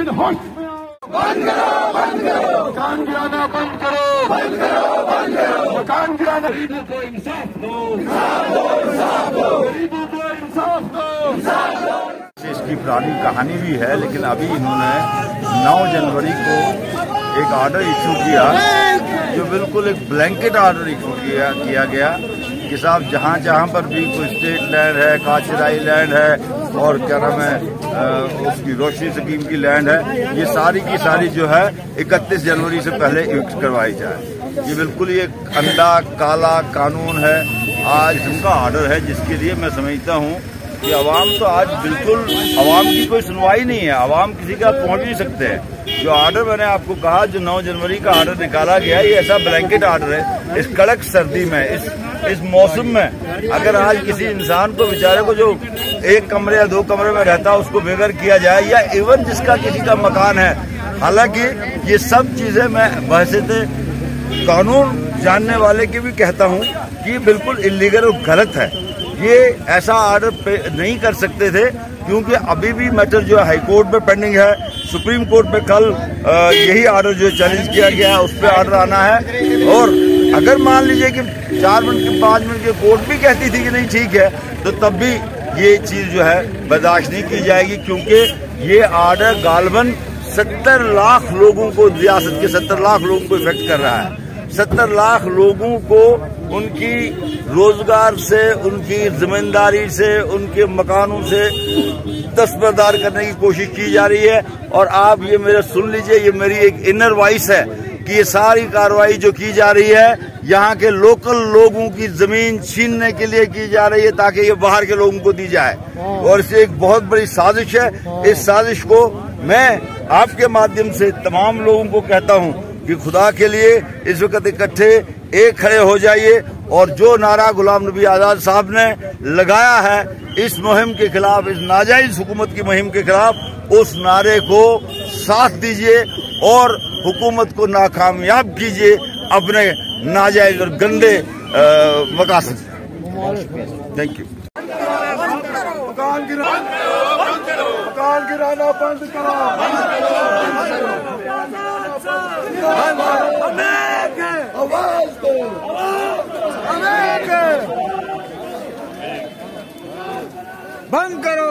लेकिन होश में आओ। बंद करो मकान गिराना बंद करो, मकान गिराना। गरीबों को इंसाफ दो, गरीबों को इंसाफ दो। इसकी पुरानी कहानी भी है, लेकिन अभी इन्होंने 9 जनवरी को एक ऑर्डर इशू किया जो बिल्कुल एक ब्लैंकेट ऑर्डर इशू किया गया कि साहब जहाँ पर भी कोई स्टेट लैंड है, काचराई लैंड है और क्या नाम है उसकी रोशनी स्कीम की लैंड है, ये सारी की सारी जो है 31 जनवरी से पहले इविक्ट करवाई जाए। ये बिल्कुल ये अंधा काला कानून है। आज उनका ऑर्डर है जिसके लिए मैं समझता हूँ कि अवाम तो आज बिल्कुल अवाम की कोई सुनवाई नहीं है, अवाम किसी का पहुंच नहीं सकते हैं। जो ऑर्डर मैंने आपको कहा, जो 9 जनवरी का ऑर्डर निकाला गया, ये ऐसा ब्लैंकेट ऑर्डर है। इस कड़क सर्दी में, इस मौसम में अगर आज किसी इंसान को, बेचारे को जो 1 कमरे या 2 कमरे में रहता है, उसको बेघर किया जाए, या इवन जिसका किसी का मकान है, हालांकि ये सब चीजें मैं बहसीत कानून जानने वाले की भी कहता हूँ कि बिल्कुल इलीगल और गलत है। ये ऐसा ऑर्डर नहीं कर सकते थे, क्योंकि अभी भी मैटर जो है हाईकोर्ट में पेंडिंग है। सुप्रीम कोर्ट में कल यही ऑर्डर जो चैलेंज किया गया है उस पर ऑर्डर आना है। और अगर मान लीजिए कि 4 मिनट की 5 मिनट की कोर्ट भी कहती थी कि नहीं ठीक है, तो तब भी ये चीज जो है बर्दाश्त नहीं की जाएगी, क्योंकि ये ऑर्डर गालबन 70 लाख लोगों को, रियासत के 70 लाख लोगों को इफेक्ट कर रहा है। 70 लाख लोगों को उनकी रोजगार से, उनकी जिम्मेदारी से, उनके मकानों से दस्तबरदार करने की कोशिश की जा रही है। और आप ये मेरा सुन लीजिए, ये मेरी एक इनर वॉइस है कि ये सारी कार्रवाई जो की जा रही है यहाँ के लोकल लोगों की जमीन छीनने के लिए की जा रही है, ताकि ये बाहर के लोगों को दी जाए। और इसे एक बहुत बड़ी साजिश है। इस साजिश को मैं आपके माध्यम से तमाम लोगों को कहता हूँ कि खुदा के लिए इस वक्त इकट्ठे एक खड़े हो जाइए और जो नारा गुलाम नबी आजाद साहब ने लगाया है इस मुहिम के खिलाफ, इस नाजायज हुकूमत की मुहिम के खिलाफ, उस नारे को साथ दीजिए और हुकूमत को नाकामयाब कीजिए अपने नाजायज और गंदे मकासद। Thank you. मकान गिराना बंद करो। आवाज दो, बंद करो।